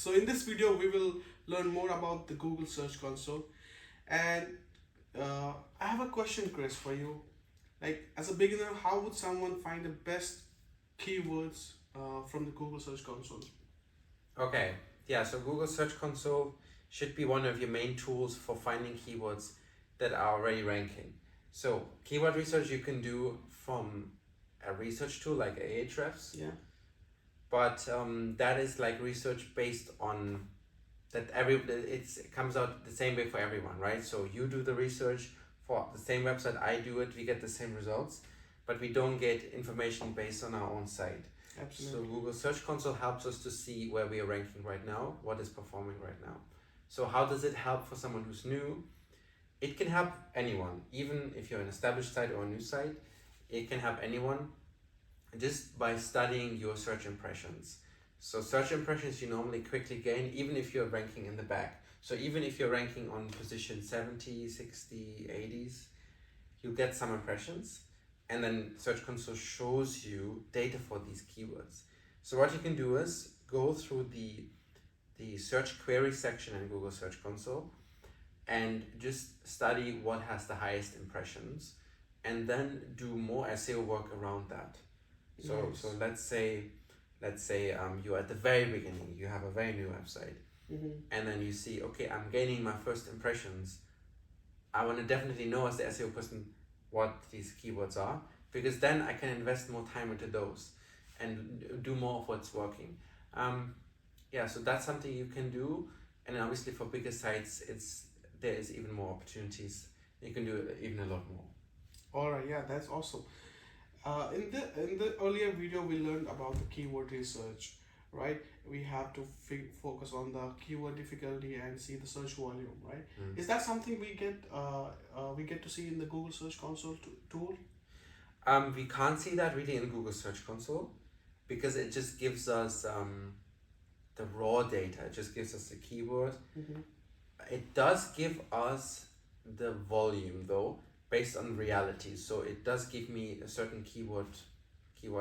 So in this video, we will learn more about the Google Search Console. And I have a question, Chris, for you. Like, as a beginner, how would someone find the best keywords from the Google Search Console? Okay, yeah, so Google Search Console should be one of your main tools for finding keywords that are already ranking. So keyword research you can do from a research tool like Ahrefs, Yeah. but that is like research based on that it comes out the same way for everyone, right? So you do the research for the same website, I do it, we get the same results, but we don't get information based on our own site. Absolutely. So Google Search Console helps us to see where we are ranking right now, what is performing right now. So how does it help for someone who's new? It can help anyone, even if you're an established site or a new site. It can help anyone just by studying your search impressions. So search impressions you normally quickly gain even if you're ranking in the back. So even if you're ranking on position 70, 60, 80s, you'll get some impressions. And then Search Console shows you data for these keywords. So what you can do is go through the search query section in Google Search Console and just study what has the highest impressions and then do more SEO work around that. So Nice. so let's say you're at the very beginning, you have a very new website, and then you see, okay, I'm gaining my first impressions. I want to definitely know as the SEO person what these keywords are, because then I can invest more time into those and do more of what's working. Yeah, so that's something you can do, and then obviously for bigger sites, there is even more opportunities. You can do even a lot more. All right. Yeah, that's awesome. In the earlier video, we learned about the keyword research, right? We have to focus on the keyword difficulty and see the search volume, right? Is that something we get to see in the Google Search Console tool? We can't see that really in Google Search Console because it just gives us the raw data. It just gives us the keyword. It does give us the volume though, based on reality. So it does give me a certain keyword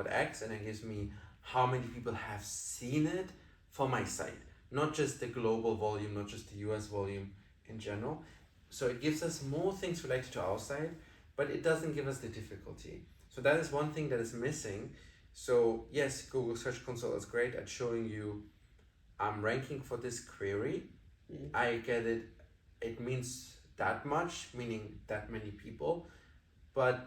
X, and it gives me how many people have seen it for my site. Not just the global volume, not just the US volume in general. So it gives us more things related to our site, but it doesn't give us the difficulty. So that is one thing that is missing. So yes, Google Search Console is great at showing you I'm ranking for this query. I get it. It means that much, meaning that many people. But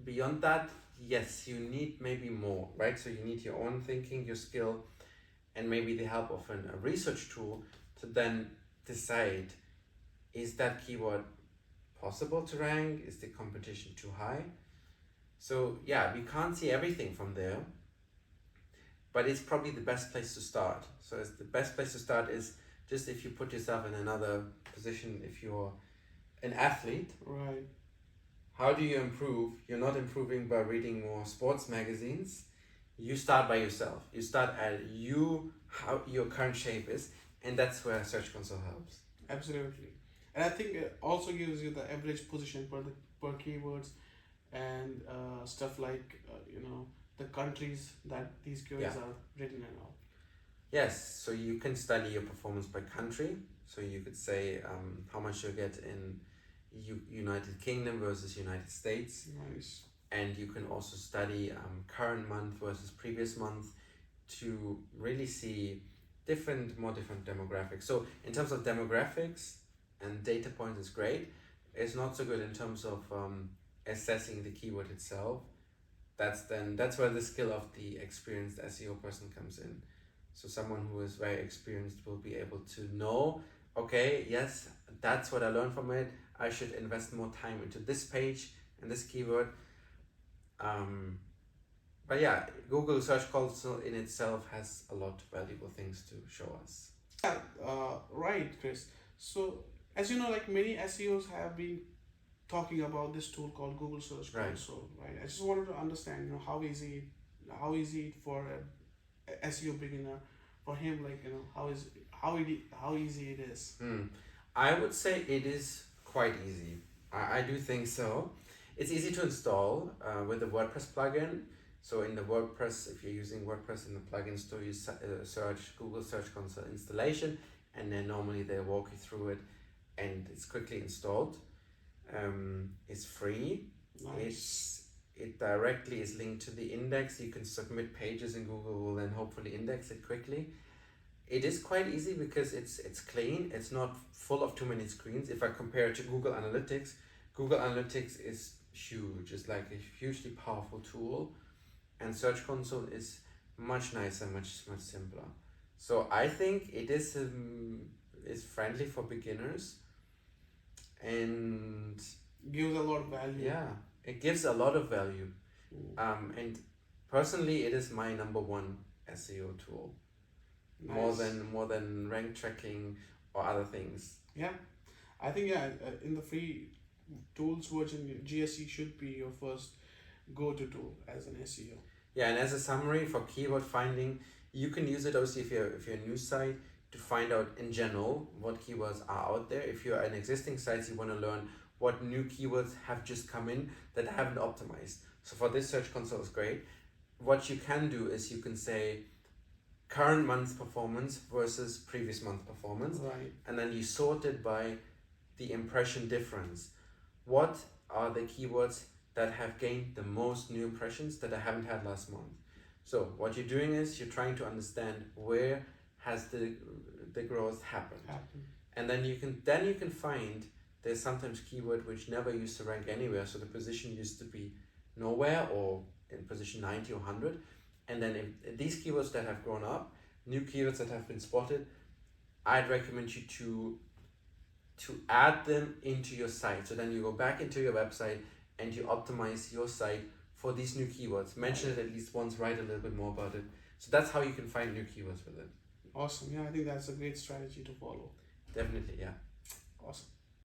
beyond that, yes, you need maybe more, right? So you need your own thinking, your skill, and maybe the help of a research tool to then decide, is that keyword possible to rank? Is the competition too high? So yeah, we can't see everything from there, but it's probably the best place to start. So it's the best place to start is just if you put yourself in another position, if you're an athlete, Right. how do you improve? You're not improving by reading more sports magazines. You start by yourself. You start at how your current shape is, and that's where Search Console helps. Absolutely. And I think it also gives you the average position per keywords and stuff like the countries that these keywords are written in all. Yes, so you can study your performance by country. So you could say how much you get in United Kingdom versus United States. Nice. And you can also study current month versus previous month to really see more different demographics. So in terms of demographics and data points is great. It's not so good in terms of assessing the keyword itself. That's where the skill of the experienced SEO person comes in. So someone who is very experienced will be able to know, okay, yes, that's what I learned from it. I should invest more time into this page and this keyword. But yeah, Google Search Console in itself has a lot of valuable things to show us. Yeah, right, Chris. So, as you know, like many SEOs have been talking about this tool called Google Search Console, right? I just wanted to understand, how easy it for a SEO beginner, for him, like how easy it is. I would say it is quite easy. I do think so. It's easy to install with the WordPress plugin. So in the WordPress, if you're using WordPress in the plugin store, you search Google Search Console installation, and then normally they walk you through it, and it's quickly installed. It's free. Nice. It directly is linked to the index. You can submit pages, and Google will then hopefully index it quickly. It is quite easy because it's clean. It's not full of too many screens. If I compare it to Google Analytics is huge. It's like a hugely powerful tool, and Search Console is much nicer, much simpler. So I think it is friendly for beginners, and Gives a lot of value. yeah, it gives a lot of value. And personally, it is my number one SEO tool. Nice. More than rank tracking or other things. Yeah, I think in the free tools version, GSE should be your first go-to tool as an SEO. Yeah, and as a summary for keyword finding, you can use it obviously if you're a new site to find out in general what keywords are out there. If you're an existing site, you want to learn what new keywords have just come in that haven't optimized. So for this, Search Console is great. What you can do is you can say current month's performance versus previous month performance, Right. and then you sort it by the impression difference. What are the keywords that have gained the most new impressions that I haven't had last month? So what you're doing is you're trying to understand where has the growth happened. And then you can find there's sometimes keyword which never used to rank anywhere. So the position used to be nowhere or in position 90 or 100. And then if these keywords that have grown up, new keywords that have been spotted, I'd recommend you to add them into your site. So then you go back into your website and you optimize your site for these new keywords. Mention it at least once, write a little bit more about it. So that's how you can find new keywords with it. Awesome. Yeah, I think that's a great strategy to follow. Definitely, yeah.